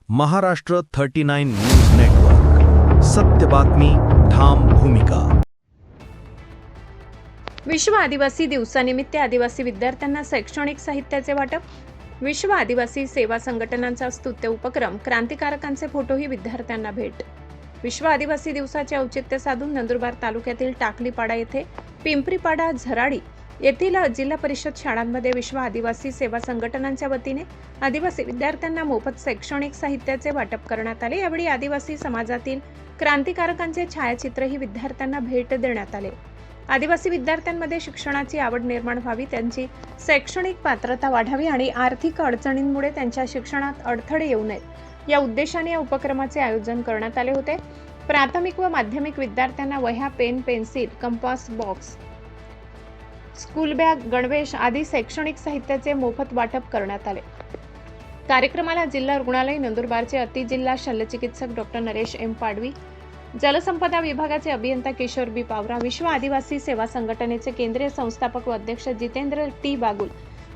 Maharashtra 39 news network. सत्य बातमी, ठाम भूमिका. विश्व आदिवासी दिवसानिमित्त आदिवासी विद्यार्थ्यांना शैक्षणिक साहित्याचे वाटप. विश्व आदिवासी सेवा संघटनांचा स्तुत्य उपक्रम. क्रांतिकारकांचे फोटोही विद्यार्थ्यांना भेट. विश्व आदिवासी दिवसाचे औचित्य साधून नंदुरबार तालुक्यातील टाकलीपाडा येथे पिंपरीपाडा झराडी येथील जिल्हा परिषद शाळांमध्ये विश्व आदिवासी सेवा संघटनांच्या वतीने आदिवासी विद्यार्थ्यांना मोफत शैक्षणिक साहित्याचे वाटप करण्यात आले. यावेळी आदिवासी समाजातील क्रांतिकारकांचे छायाचित्रही विद्यार्थ्यांना भेट देण्यात आले. आदिवासी विद्यार्थ्यांमध्ये शिक्षणाची आवड निर्माण व्हावी, त्यांची शैक्षणिक पात्रता वाढावी आणि आर्थिक अडचणींमुळे त्यांच्या शिक्षणात अडथळे येऊ नयेत या उद्देशाने या उपक्रमाचे आयोजन करण्यात आले होते. प्राथमिक व माध्यमिक विद्यार्थ्यांना वह्या, pen, pencil, compass box, school bag, गणवेश आदी शैक्षणिक साहित्याचे मोफत वाटप करण्यात आले. कार्यक्रमाला जिल्हा रुग्णालय नंदुरबारचे अतिजिल्हा शल्यचिकित्सक डॉक्टर नरेश एम पाडवी, जलसंपदा विभागाचे अभियंता किशोर बी पावरा, विश्व आदिवासी सेवा संघटनेचे केंद्रीय संस्थापक व अध्यक्ष जितेंद्र टी बागुल,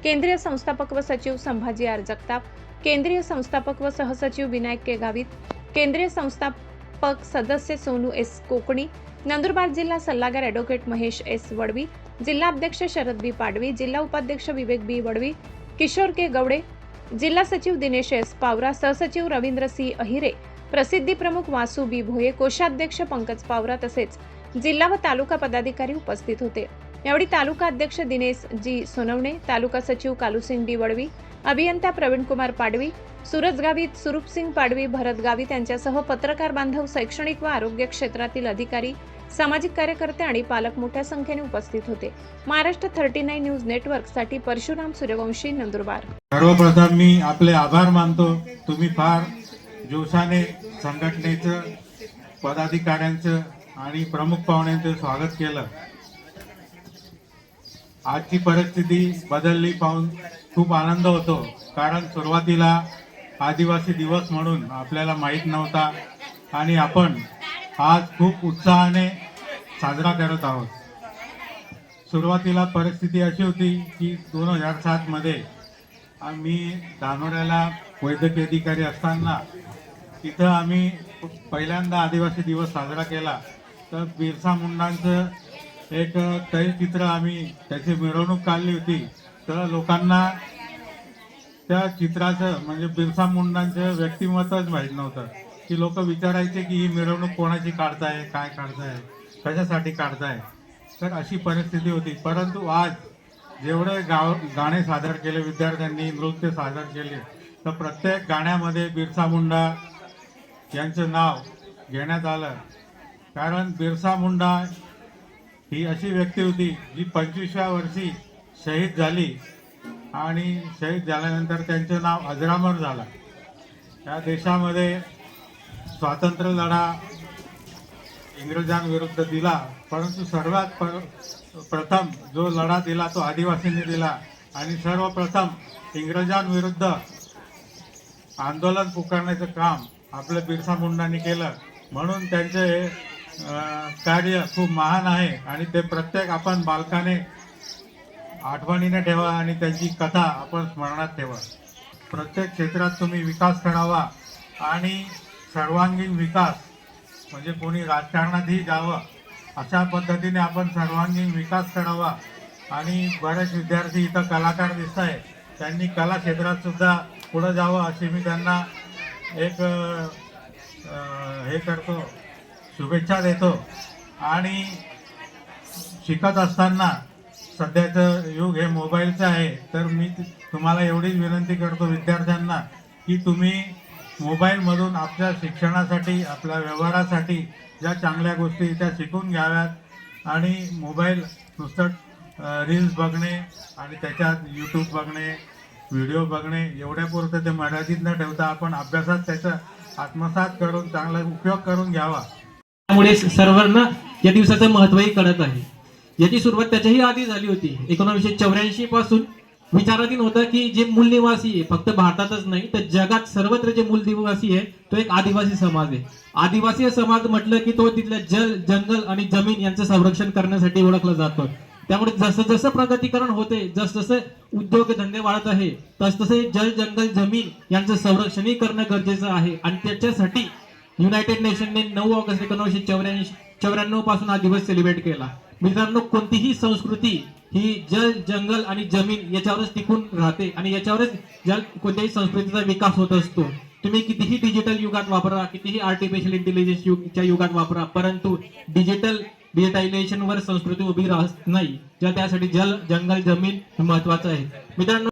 केंद्रीय संस्थापक व सचिव संभाजी आर जगताप, केंद्रीय संस्थापक व सहसचिव विनायक के गावित, केंद्रीय संस्थापक सदस्य सोनू एस कोकणी, नंदुरबार जिल्हा सल्लागार ॲडव्होकेट महेश एस वडवी, जिल्हा अध्यक्ष शरद बी पाडवी, जिल्हा उपाध्यक्ष विवेक बी वडवी, किशोर के गवडे, जिल्हा सचिव दिनेश एस पावरा, सहसचिव रवींद्र सी अहिरे, प्रसिद्धी प्रमुख वासू बी भोये, कोषाध्यक्ष पंकज पावरा तसेच जिल्हा व तालुका पदाधिकारी उपस्थित होते. यावेळी तालुका अध्यक्ष दिनेश जी सोनवणे, तालुका सचिव कालूसिंग डी वडवी, अभियंता प्रवीण कुमार पाडवी, सूरज गावित, सुरूपसिंग पाडवी, भरत गावित यांच्यासह पत्रकार बांधव, शैक्षणिक व आरोग्य क्षेत्रातील अधिकारी, सामाजिक कार्यकर्ते आणि पालक मोठ्या संख्येने उपस्थित होते. महाराष्ट्र 39 न्यूज नेटवर्क साठी परशुराम सूर्यवंशी, नंदुरबार. सर्वप्रथम मी आपले आभार मानतो. तुम्ही फार जोशाने संघटनेचं, पदाधिकाऱ्यांचं आणि प्रमुख पाहुण्यांचं स्वागत केलं. आजची परिस्थिती बदलली पाहून खूप आनंद होतो, कारण सुरुवातीला आदिवासी दिवस म्हणून आपल्याला माहीत नव्हता आणि आपण आज खूप उत्साहाने साजरा करत आहोत. सुरुवातीला परिस्थिती अशी होती की 2007 मध्ये आम्ही धानोड्याला वैद्यकीय अधिकारी असताना तिथं आम्ही पहिल्यांदा आदिवासी दिवस साजरा केला. तर बिरसा मुंडांचं एक तैलचित्र आम्ही त्याची मिरवणूक काढली होती. तर लोकांना त्या चित्राचं म्हणजे बिरसा मुंडांचं व्यक्तिमत्वच माहीत नव्हतं, की लोक विचारायचे की ही मिरवणूक कोणाची काढताय, काय काढताय, कशासाठी काढताय. तर अशी परिस्थिती होती. परंतु आज जेवढे गाणे सादर केले विद्यार्थ्यांनी, नृत्य सादर केले, तर प्रत्येक गाण्यामध्ये बिरसा मुंडा यांचं नाव घेण्यात आलं. कारण बिरसा मुंडा ही अशी व्यक्ती होती जी 25व्या वर्षी शहीद झाली आणि शहीद झाल्यानंतर त्यांचं नाव अजरामर झालं. या देशामध्ये स्वातंत्र्य लढा इंग्रजांविरुद्ध दिला, परंतु सर्वात प्रथम जो लढा दिला तो आदिवासींनी दिला आणि सर्वप्रथम इंग्रजांविरुद्ध आंदोलन पुकारण्याचं काम आपल्या बिरसा मुंडांनी केलं. म्हणून त्यांचे हे कार्य खूप महान आहे आणि ते प्रत्येक आपण बालकाने आठवणीने ठेवा आणि त्यांची कथा आपण स्मरणात ठेवा. प्रत्येक क्षेत्रात तुम्ही विकास करावा आणि सर्वांगीण विकास म्हणजे कोणी राजकारणातही जावं अशा पद्धतीने आपण सर्वांगीण विकास करावा. आणि बरेच विद्यार्थी इथं कलाकार दिसत आहे, त्यांनी कला क्षेत्रात सुद्धा पुढे जावं अशी मी त्यांना एक हे करतो, शुभेच्छा देतो. आणि शिकत असताना सध्याचं युग हे मोबाईलचं आहे, तर मी तुम्हाला एवढीच विनंती करतो विद्यार्थ्यांना की तुम्ही मोबाईलमधून आपल्या शिक्षणासाठी, आपल्या व्यवहारासाठी ज्या चांगल्या गोष्टी त्या शिकून घ्याव्यात आणि मोबाईल नुसतं रील्स बघणे आणि त्याच्यात यूट्यूब बघणे, व्हिडिओ बघणे एवढ्यापुरतं ते मर्यादित न ठेवता आपण अभ्यासात त्याचा आत्मसात करून चांगला उपयोग करून घ्यावा. त्यामुळे सर्वांना या दिवसाचं महत्त्वही कळत आहे. याची सुरुवात त्याच्याही आधी झाली होती. 1984 पासून विचाराधीन होतं की जे मूल निवासी आहे फक्त भारतातच नाही तर जगात सर्वत्र जे मूल निवासी आहे तो एक आदिवासी समाज आहे. आदिवासी समाज म्हटलं की तो तिथल्या जल, जंगल आणि जमीन यांचं संरक्षण करण्यासाठी ओळखला जातो. त्यामुळे जसं जसं प्रगतीकरण होते, जसं उद्योगधंदे वाढत आहे, तसतसे जल जंगल जमीन यांचं संरक्षणही करणं गरजेचं आहे. आणि त्याच्यासाठी युनायटेड नेशनने 9 ऑगस्ट 1994 पासून हा दिवस सेलिब्रेट केला. मित्रांनो, कोणतीही संस्कृती ही जल जंगल आणि जमीन याच्यावरच टिकून राहते आणि याच्यावरच कोणत्याही संस्कृतीचा विकास होत असतो. तुम्ही कितीही डिजिटल युगात वापरा, कितीही आर्टिफिशियल इंटेलिजन्सच्या युगात वापरा, परंतु डिजिटायझेशनवर संस्कृती उभी राहत नाही. त्यासाठी जल जंगल जमीन महत्वाचं आहे. मित्रांनो,